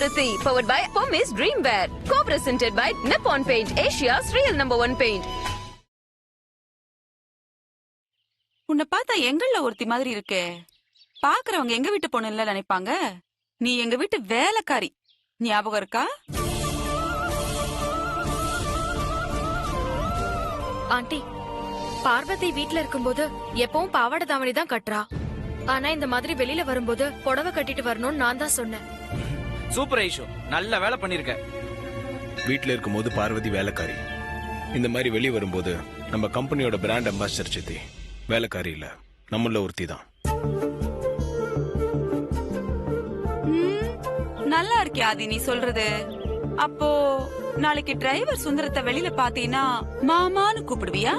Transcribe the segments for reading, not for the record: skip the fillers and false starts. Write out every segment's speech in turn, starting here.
Varuthi, powered by Pommes Dreamwear. Co-presented by Nippon Paint, Asia's real #1 paint. உன்னை பார்த்தா எங்கள்ல ஒருத்தி மாதிரி இருக்கே. பாக்குறவங்க எங்க வீட்டு பொண்ணு இல்ல நினைப்பாங்க. நீ எங்க வீட்டு வேலைக்காரி. ஞாபகம் இருக்கா? ஆண்டி, பார்வதி வீட்ல இருக்கும்போது எப்பவும் பாவாடை தாவணி தான் கட்டுறா. ஆனா இந்த மாதிரி வெளியில வரும்போது புடவை கட்டிட்டு வரணும்னு நான் தான் சொன்னேன். சூப்பர் ஐஷோ, நல்ல வேலை பண்ணிருக்க. வீட்ல இருக்கும்போது பார்வதி வேலைக்காரி, இந்த மாதிரி வெளியே வரும்போது நம்ம கம்பெனியோட பிராண்ட் அம்பாசிடர் சித்தி. வேலைக்காரி இல்ல, நம்மள ஒருத்தி தான். நல்லா இருக்கே ஆதி நீ சொல்றது. அப்போ நாளைக்கு டிரைவர் சுந்தரத்தை வெளியில பாத்தீங்கன்னா மாமான்னு கூப்பிடுவியா?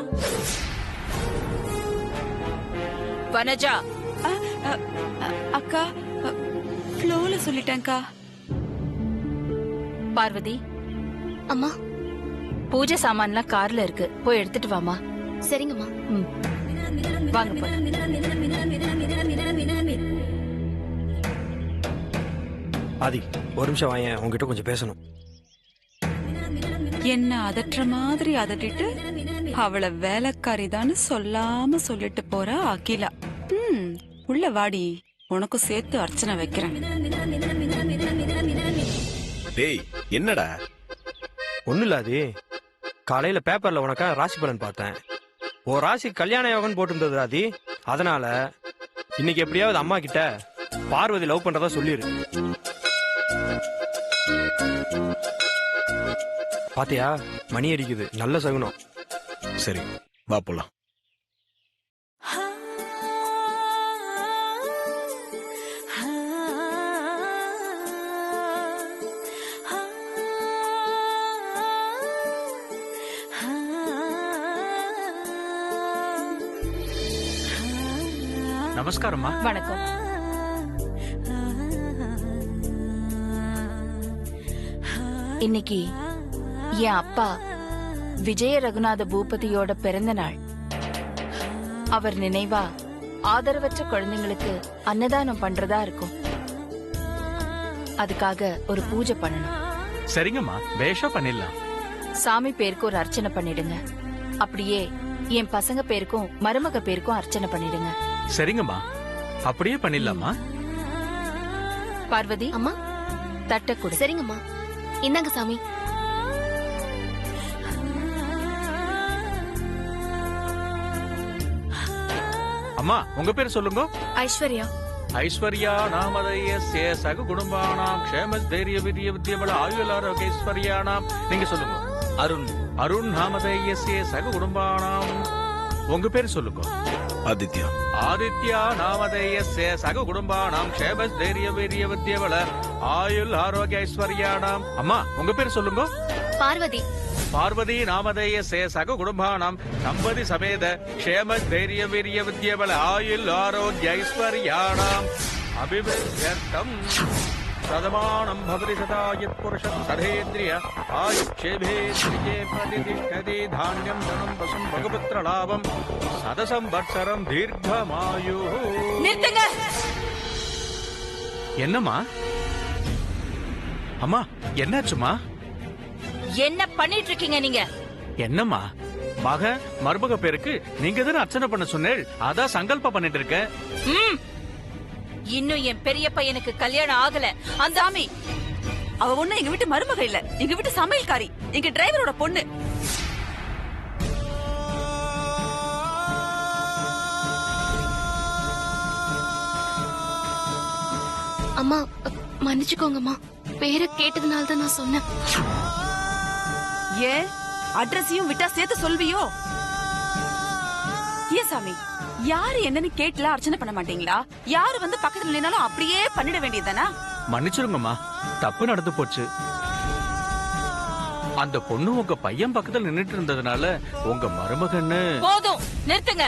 வனஜா, அக்கா ஃப்ளோல சொல்லிட்டேன்க்கா. பார்வதி, அம்மா, பூஜை சாமான்லாம் கார்ல இருக்கு, போய் எடுத்துட்டு வாமா. சரிங்கம்மா. வாங்க போய். ஆதி, ஒரு நிமிஷம் வாயேன், உங்ககிட்ட கொஞ்சம் பேசணும். என்ன அதட்டுற மாதிரி அதட்டிட்டு அவளை வேலைக்காரிதான்னு சொல்லாம சொல்லிட்டு போறா அகிலா. உள்ள வாடி, உனக்கும் சேர்த்து அர்ச்சனை வைக்கிறேன். டேய், என்னடா? ஒன்னும் இல்லாதி, காலையில பேப்பர்ல உனக்கா ராசி பலன் பார்த்தேன். ஓ ராசி கல்யாண யோகம்னு போட்டிருந்தது ஆதி. அதனால இன்னைக்கு எப்படியாவது அம்மா கிட்ட பார்வதி லவ் பண்றதா சொல்லிரு. பாத்தியா, மணி அடிக்குது, நல்ல சகுனம். சரி, வா போலாம். நமஸ்காரம்மா. வணக்கம். இன்னைக்கு என் அப்பா விஜய ரகுநாத பூபதியோட பிறந்த நாள். அவர் நினைவா ஆதரவற்ற குழந்தைங்களுக்கு அன்னதானம் பண்றதா இருக்கும். அதுக்காக ஒரு பூஜை பண்ணணும். சரிங்கம்மா, பேஷா பண்ணிடலாம். சாமி பேருக்கு ஒரு அர்ச்சனை பண்ணிடுங்க. அப்படியே என் பசங்க பேருக்கும் மருமக பேருக்கும் அர்ச்சனை பண்ணிடுங்க. சரிங்கம்மா, அப்படியே பண்ணிடலாமா? பார்வதி, அம்மா, தட்டை கொடு. சரிங்கம்மா. இந்தாங்க சாமி. அம்மா, உங்க பேர் சொல்லுங்க. ஐஸ்வர்யா. ஐஸ்வர்யா நாமதயஸ்ய சக குடும்பானாம் க்ஷேமஸ்தைரிய வித்ய வித்யபல ஆயுளாரோக்யஸ்வர்யானாம். நீங்க சொல்லுங்க. அருண். அருண் நாமதயஸ்ய சக குடும்பானாம். உங்க பேர் சொல்லுங்க. ஆதித்யா. ஆதித்யா நாமதேயஸ்ய சக குடும்பானாம் க்ஷேமஸ்தைரிய வீரிய வித்யபல ஆயுள் ஆரோக்கிய ஐஸ்வர்யானாம். அம்மா, உங்க பேர் சொல்லுங்க. பார்வதி. பார்வதி நாமதேயஸ்ய சக குடும்பானாம் தம்பதி சமேத க்ஷேமஸ்தைரிய வீரிய வித்யபல ஆயுள் ஆரோக்கிய ஐஸ்வர்யானாம். அபிவிருத்தம் சதமானம் பவதி சதா யத் புருஷம் சதேந்திரிய ஆயுட்சேபேந்திரியே பிரதிதிஷ்டதி தான்யம் தனம் பசும் பகபுத்திர லாபம் சதசம்பத்சரம் தீர்க்கமாயு. நிறுத்துங்க. என்னம்மா? அம்மா, என்னாச்சுமா? என்ன பண்ணிட்டு இருக்கீங்க நீங்க? என்னம்மா? மக மருமக பேருக்கு நீங்க தானே அர்ச்சனை பண்ண சொன்னேள், அதான் சங்கல்பம் பண்ணிட்டு இருக்கேன். இன்னும் என் பெரிய பையனுக்கு கல்யாணம் ஆகல. அந்த சாமி, அவ ஒண்ணு எங்க வீட்டு மருமக இல்ல, எங்க வீட்டு சமையல்காரி, எங்க டிரைவரோட பொண்ணு. அம்மா, மன்னிச்சுக்கோங்கம்மா. பேரை கேட்டதுனால தான் நான் சொன்னேன். ஏன் அட்ரஸையும் விட்டா சேர்த்து சொல்வியோ? ஏன் சாமி, யாரு என்னன்னு கேட்டல அர்ச்சனை பண்ண மாட்டீங்களா? யாரு வந்து பக்கத்துல நின்னாலும் அப்படியே பண்ணிட வேண்டியதுதானா? மன்னிச்சிருங்கம்மா, தப்பு நடந்து போச்சு. அந்த பொண்ணு உங்க பையன் பக்கத்துல நின்னுட்டு இருந்ததுனால உங்க மருமகன்னு. போதும், நிறுத்துங்க.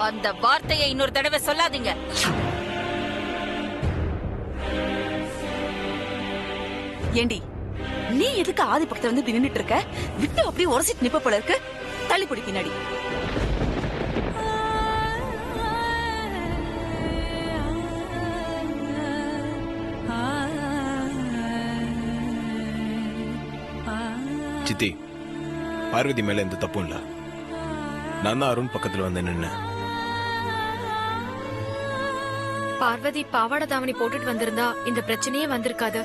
அந்த வார்த்தையை இன்னொரு தடவை சொல்லாதீங்க. ஏண்டி, நீ எதுக்கு ஆதி பக்கத்துல வந்து நின்னுட்டு இருக்க? விட்டு அப்படியே உரசிட்டு நிப்ப போல இருக்கு. தள்ளி பிடி பின்னாடி. சித்தி, பார்வதி மேல எந்த தப்பும் இல்ல. நான் தான் அருண் பக்கத்துல வந்து நின்னு. பார்வதி பாவாடை தாவணி போட்டுட்டு வந்திருந்தா இந்த பிரச்சனையே வந்திருக்காது.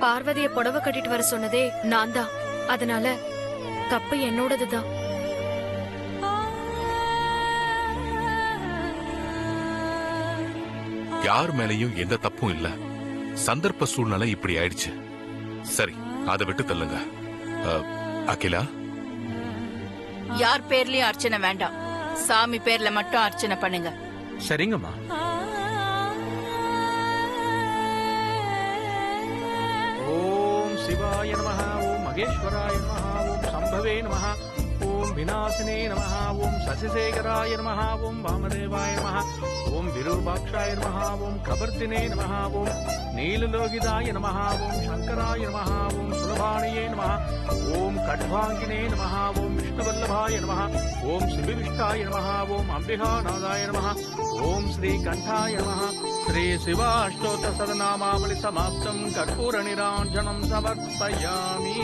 பார்வதிய புடவை கட்டிட்டு வர சொன்னதே நான் தான். அதனால தப்பு என்னோடதுதான். யார் மேலயும் எந்த தப்பும் இல்ல. சந்தர்ப்ப சூழ்நிலை இப்படி ஆயிடுச்சு. சரி, அதை விட்டு தள்ளுங்க. அகிலா, யார் பேர்லயும் அர்ச்சனை வேண்டாம். சாமி பேர்ல மட்டும் அர்ச்சனை பண்ணுங்க. சரிங்கம்மா. ஓம் சிவாய நமஹ, ஓம் மகேஸ்வராய நமஹ, ஓம் சம்பவே நமஹ, ஓம் விநாசினே நமஹ, ஓம் சசிசேகராய நமஹ, ஓம் வாமதேவாய நமஹ, ஓம் விரூபாக்ஷாய நமஹ, ஓம் கபர்தினே நமஹ, ஓம் நீலலோகிதாய நமஹ, ஓம் சங்கராய நமஹ, ஓம் சுலபாணியே நமஹ, ஓம் கட்வாங்கினே நமஹ, ஓம் விஷ்ணுவல்லபாய நமஹ, ஓம் சிவிவிஷ்டாய நமஹ, ஓம் அம்பிகாநாதாய நமஹ, ஓம் ஸ்ரீகண்டாய நமஹ. ஸ்ரீ சிவாஷ்டோத்திர சதநாமாவளி சமாப்தம் கற்பூர நிராஞ்சனம் சமர்ப்பயாமி.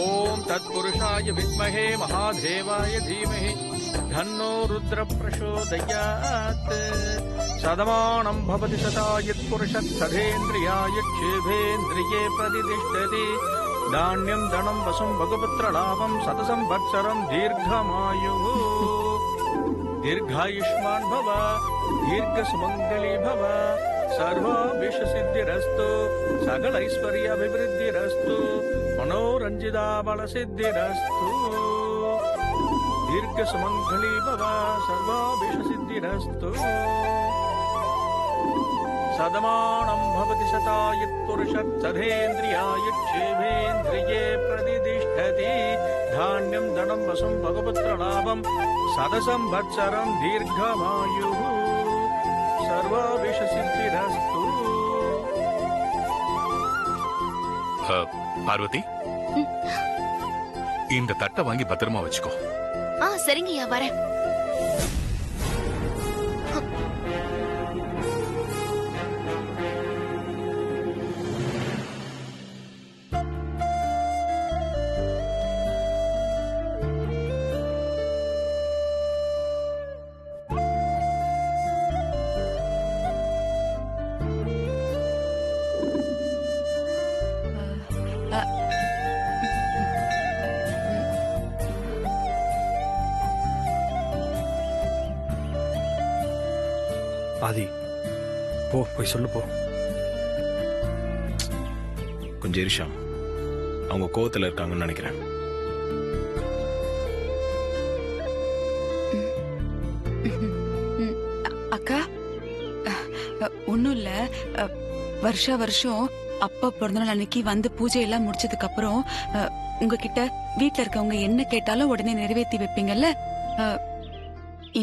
ஓம் தத்புருஷாய வித்மஹே மகாதேவாய தீமஹி தன்னோ ருத்ர பிரசோதயாத். சதமானம் பவதி சதாயத் புருஷத் சதேந்திரியாயட்சேபேந்திரியே பிரதிதிஷ்டதி. தானியம் தனம் வசும் பகுபுத்திர லாபம் சதசம் வத்சரம் தீர்க்கமாயுः. दीर्घायुष्मान भव, दीर्घ सुमंगली भव, सर्वाभिष सिद्धिरस्तु, सकल ऐश्वर्य अभिवृद्धिरस्तु, मनोरंजिता बल सिद्धिरस्तु. दीर्घ सुमंगली भव, सर्वाभिष सिद्धिरस्तु. सदमानं भवति शतायुः पुरुषः सधेन्द्रियायुक्षेवेन्द्रिये प्रतिष्ठति. धान्यं धनं वसुं भगवत्र लाभं सदसंवत्सरं दीर्घमायुः. सर्वाभिष सिद्धिरस्तु. பார்வதி, இந்த தட்டை வாங்கி பத்திரமா வச்சுக்கோ. சரிங்கய்யா, வரேன். ஆதி, போ, போய் சொல்லு போ. கொஞ்சம் இருஷா, அவங்க கோவத்துல இருக்காங்கன்னு நினைக்கிறேன். அக்கா, ஒன்னும் இல்ல. வருஷா வருஷம் அப்பா பிறந்தநாள் அன்னைக்கு வந்து பூஜை எல்லாம் முடிச்சதுக்கு அப்புறம் உங்ககிட்ட வீட்டுல இருக்கவங்க என்ன கேட்டாலும் உடனே நிறைவேற்றி வைப்பீங்கல்ல.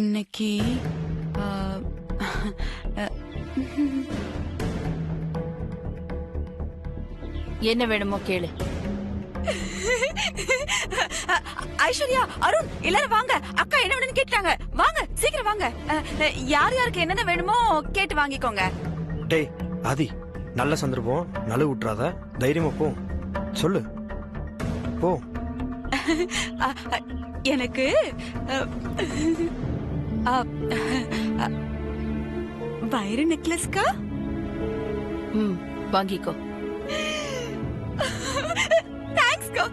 இன்னைக்கு என்ன வேணுமோ கேளு. ஐஸ்வர்யா, அருண், எல்லாரும் வாங்க. அக்கா என்ன வேணும்னு கேட்டாங்க. வாங்க, சீக்கிரம் வாங்க. யார் யாருக்கு என்னென்ன வேணுமோ கேட்டு வாங்கிக்கோங்க. டேய் ஆதி, நல்ல சந்தர்ப்பம், நழுவு விட்டுறாத. தைரியமா போ, சொல்லு போ. எனக்கு வைர நெக்லஸ்க்கா. வாங்கிக்கோ. தேங்க்ஸ்க்கா.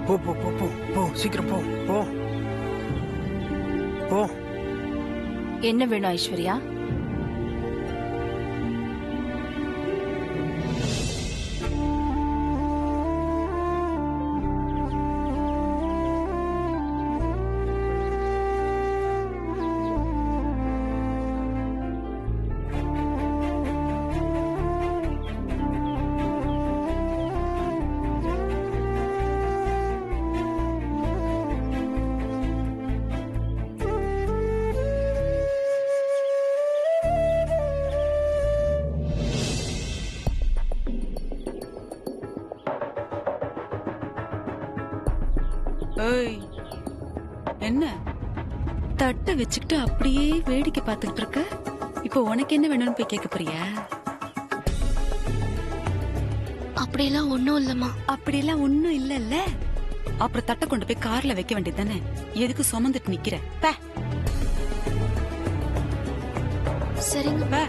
போ போ போ போ போ, சீக்கிரம் போ போ போ. என்ன வேணும் ஐஸ்வர்யா? ஏய், என்ன தட்டை வச்சுக்கிட்டு அப்படியே வேடிக்கை பார்த்துக்கிட்டு இருக்க? இப்போ உனக்கு என்ன வேணும்னு போய் கேட்க போறியா? அப்படியெல்லாம் ஒண்ணும் இல்லம்மா. அப்படியெல்லாம் ஒண்ணும் இல்லல்ல. அப்புறம் தட்டை கொண்டு போய் கார்ல வைக்க வேண்டியது தானே? எதுக்கு சுமந்துட்டு நிக்கிற? பே. சரிங்க. பே.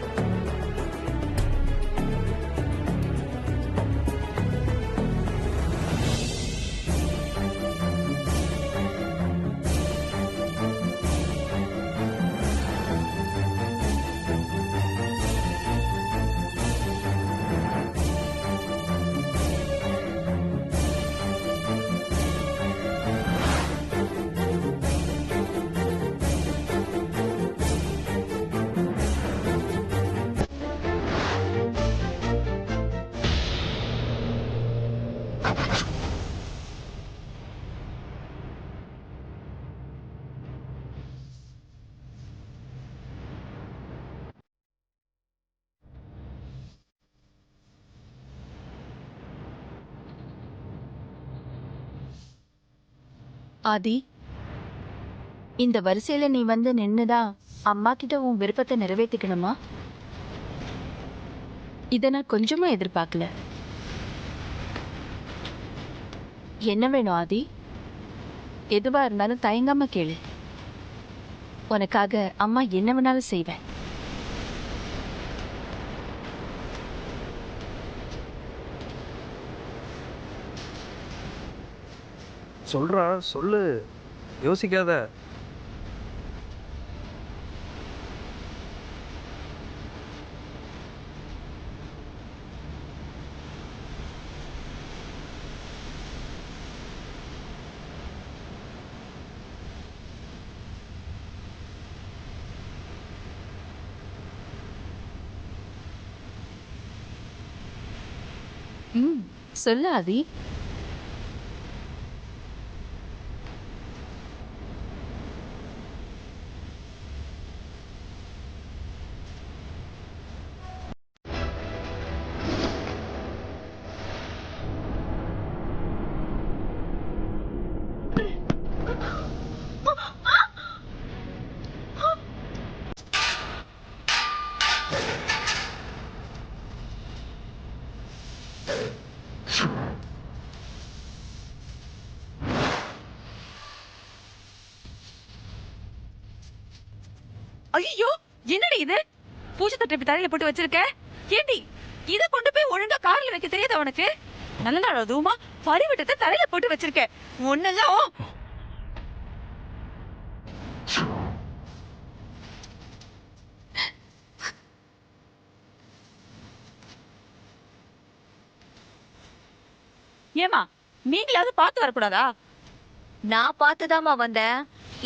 ஆதி, இந்த வரிசையில நீ வந்து நின்னுதான் அம்மா கிட்ட உன் விருப்பத்தை நிறைவேற்றிக்கணுமா? இத நான் கொஞ்சமா எதிர்பார்க்கல. என்ன வேணும் ஆதி? எதுவா இருந்தாலும் தயங்காம கேளு. உனக்காக அம்மா என்ன வேணாலும் செய்வேன். சொல்றா, சொல்லு, யோசிக்காத. சொல்லு ஆதி. ஐயோ, என்னடி இது? பூஜை தட்டை இப்படி தலையில போட்டு வச்சிருக்க? ஏண்டி இத கொண்டு போய் ஒழுங்கா கார்ல வைக்க தெரியாத உனக்கு? நல்ல நாள் அதுவுமா பரிவட்டத்தை தலையில போட்டு வச்சிருக்க. ஒன்னெல்லாம் ஏமா, நீங்களாவது பார்த்து வரக்கூடாதா? நான் பார்த்துதாம்மா வந்தேன்.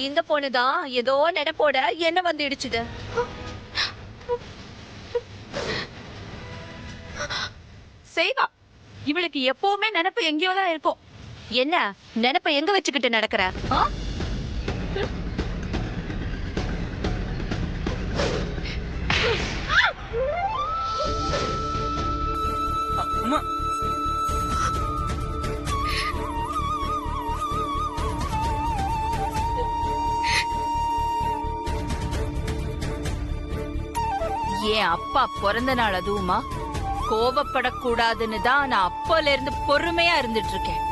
இந்த பொண்ணுதான் ஏதோ நினைப்போட என்ன வந்து இடிச்சுது. செய்வா. இவளுக்கு எப்பவுமே நினைப்பு எங்கேயோ தான் இருக்கும். என்ன நினைப்ப எங்க வச்சுக்கிட்டு நடக்கிற? அம்மா, என் அப்பா பிறந்த நாள் அதுவுமா? கோபப்படக்கூடாதுன்னு தான் நான் அப்போல இருந்து பொறுமையா இருந்துட்டு இருக்கேன்.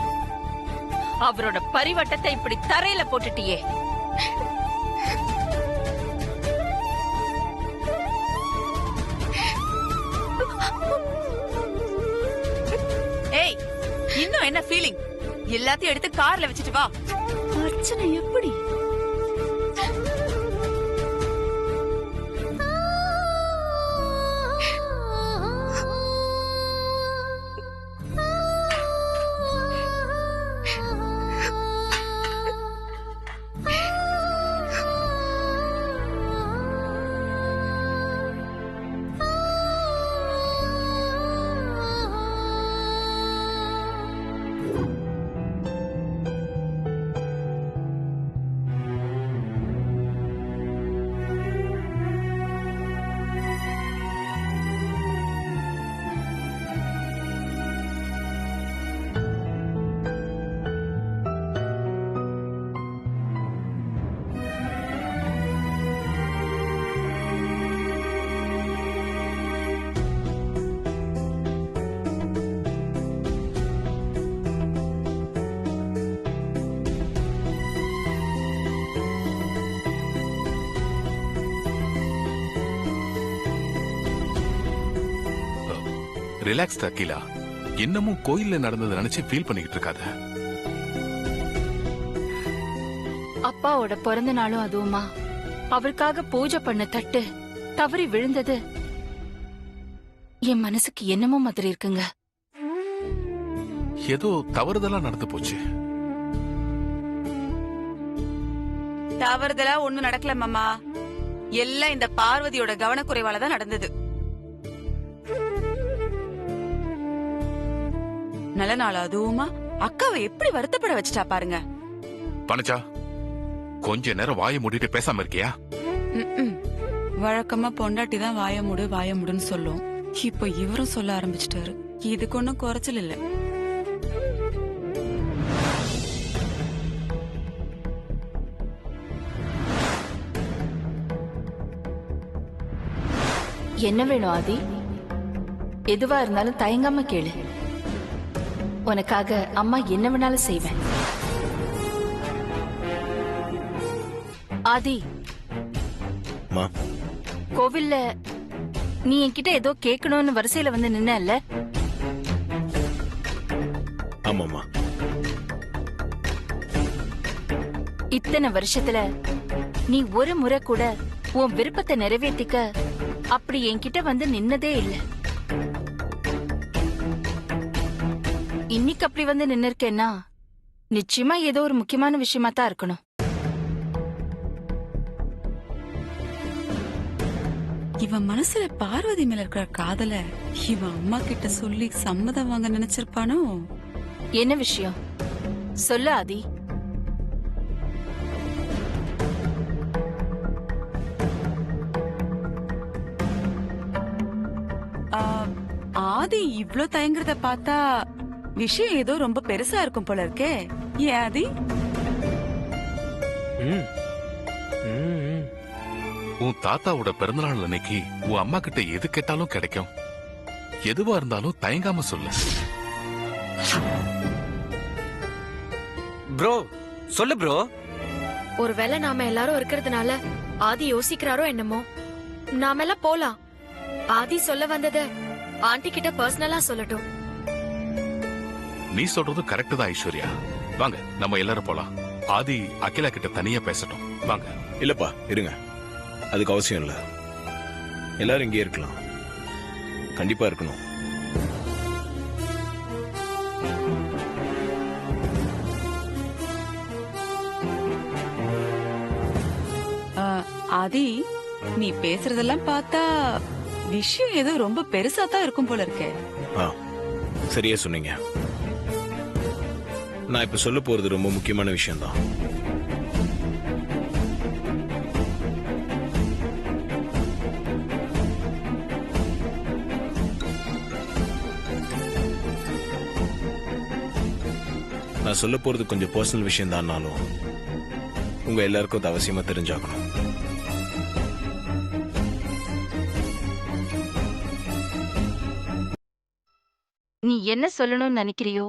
அவரோட பரிவட்டத்தை இப்படி தரையில போட்டுட்டியே. ஏய், இன்னும் என்ன ஃபீலிங்? எல்லாத்தையும் எடுத்து கார்ல வச்சுட்டு வா. அர்ச்சனை எப்படி? ரிலாக்ஸ் அகிலா. இன்னமும் கோயில்ல நடந்ததை நினைச்சு ஃபீல் பண்ணிக்கிட்டு இருக்காத. அப்பாவோட பிறந்த நாளும் அதுவுமா அவருக்காக பூஜை பண்ண தட்டு தவறி விழுந்தது என் மனசுக்கு என்னமோ மாதிரி இருக்குங்க. ஏதோ தவறுதலா நடந்து போச்சு. தவறுதலா ஒண்ணும் நடக்கல மாமா. எல்லாம் இந்த பார்வதியோட கவனக்குறைவால தான் நடந்தது. நல்ல நாள் அதுவுமா அக்காவை எப்படி வருத்தப்பட வச்சுட்டா பாருங்க. பனச்சா, கொஞ்ச நேரம் வாயை மூடிட்டு பேசாம இருக்கியா? வழக்கமா பொண்டாட்டி தான் வாய மூடுன்னு சொல்லும். இப்போ இவரும் சொல்ல ஆரம்பிச்சிட்டாரு. இதுக்கு ஒன்னும் குறைச்சல் இல்ல. என்ன வேணும் ஆதி? எதுவா இருந்தாலும் தயங்காம கேளு. உனக்காக அம்மா என்ன வேணாலும் செய்வேன். ஆதி, கோவில்ல நீ என்கிட்ட ஏதோ கேட்கணும்னு வரிசையில வந்து நின்னல்ல? ஆமாமா. இத்தனை வருஷத்துல நீ ஒரு முறை கூட உன் விருப்பத்தை நிறைவேற்றிக்க அப்படி என்கிட்ட வந்து நின்னதே இல்ல. இன்னைக்கு அப்படி வந்து நின்னு இருக்கேன்னா நிச்சயமா ஏதோ ஒரு முக்கியமான விஷயமா தான் இருக்கணும். இவன் மனசுல பார்வதி மேல இருக்கிற காதல இவன் அம்மா கிட்ட சொல்லி சம்மதம் வாங்க நினைச்சிருப்பானோ? என்ன விஷயம் சொல்லு ஆதி. ஆதி இவ்ளோ தயங்குறத பார்த்தா விஷயம் ஏதோ ரொம்ப பெருசா இருக்கும் போல இருக்கே. ஏன் ஆதி? உன் தாத்தாவோட பிறந்தநாள் அன்னைக்கு உன் அம்மா கிட்ட எது கேட்டாலும் கிடைக்கும். எதுவா இருந்தாலும் தயங்காம சொல்லு. ப்ரோ சொல்லு ப்ரோ. ஒருவேளை நாம எல்லாரும் இருக்கிறதுனால ஆதி யோசிக்கிறாரோ என்னமோ. நாம எல்லாம் போலாம். ஆதி சொல்ல வந்தத ஆண்டி கிட்ட பர்சனலா சொல்லட்டும். நீ சொல்றது கரெக்ட் தான் ஐஸ்வர்யா. வாங்க நம்ம எல்லாரும் போலாம். ஆதி அகிலா கிட்ட தனியா பேசட்டும். வாங்க. இல்லப்பா இருங்க, அதுக்கு அவசியம் இல்ல. எல்லாரும் இங்கே இருக்கலாம். கண்டிப்பா இருக்கணும். ஆதி, நீ பேசுறதெல்லாம் பார்த்தா விஷயம் ஏதோ ரொம்ப பெருசா தான் இருக்கும் போல இருக்கே. சரியா சொன்னீங்க. நான் இப்ப சொல்ல போறது ரொம்ப முக்கியமான விஷயம் தான். நான் சொல்ல போறது கொஞ்சம் பர்சனல் விஷயம் தான்னாலும் உங்க எல்லாருக்கும் அது அவசியமா தெரிஞ்சாகணும். நீ என்ன சொல்லணும்னு நினைக்கிறியோ,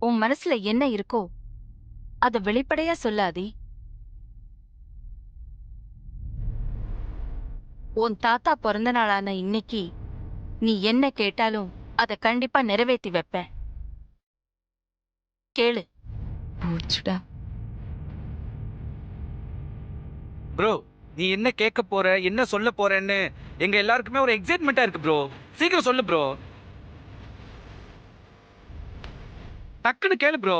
உன் மனசுல என்ன இருக்கோ அத வெளிப்படையா சொல்லாதி. உன் தாத்தா பிறந்த நாளான இன்னைக்கு நீ என்ன கேட்டாலும் அத கண்டிப்பா நிறைவேற்றி வைப்பேன். கேளு. போச்சுடா. ப்ரோ நீ என்ன கேட்க போற, என்ன சொல்ல போறேன்னு எங்க எல்லாருக்குமே ஒரு எக்ஸைட்மெண்டா இருக்கு ப்ரோ. சீக்கிரம் சொல்லு ப்ரோ. டக்குன்னு கேளு ப்ரோ.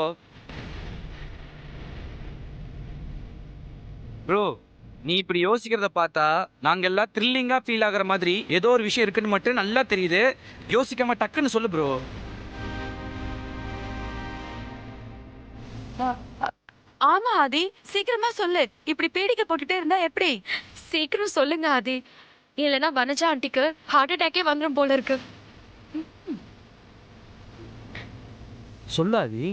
ப்ரோ நீ இப்படி யோசிக்கிறத பார்த்தா நாங்க எல்லாம் த்ரில்லிங்கா ஃபீல் ஆகுற மாதிரி ஏதோ ஒரு விஷயம் இருக்குன்னு மட்டும் நல்லா தெரியுது. யோசிக்காம டக்குன்னு சொல்லு ப்ரோ. ஆமா ஆதி, சீக்கிரமா சொல்லு. இப்படி பீடிக்க போட்டுட்டே இருந்தா எப்படி? சீக்கிரம் சொல்லுங்க ஆதி, இல்லனா வனஜா ஆண்டிக்கு ஹார்ட் அட்டாக்கே வந்துரும் போல இருக்கு. சொல்லாதி.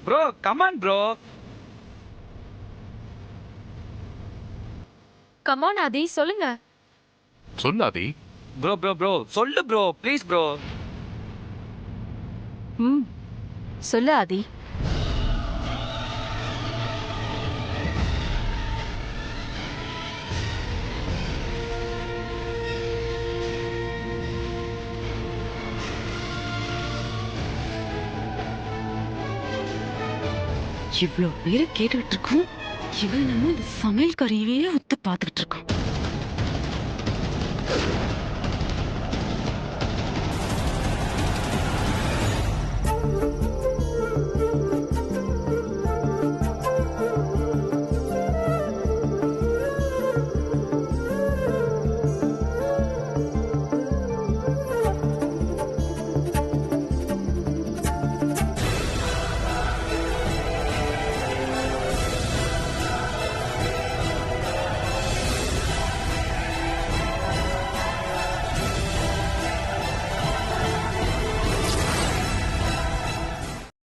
Bro come on bro. Come on Aadhi, சொல்லுங்க. சொல்லாதி. ப்ரோ ப்ரோ ப்ரோ சொல்லு ப்ரோ, ப்ளீஸ் ப்ரோ. சொல்லு ஆதி. இவ்ளோ பேரு கேட்டுக்கிட்டு இருக்கோம், இவன் நம்ம இந்த சமையல் கறியவே ஒத்து பாத்துக்கிட்டு இருக்கான்.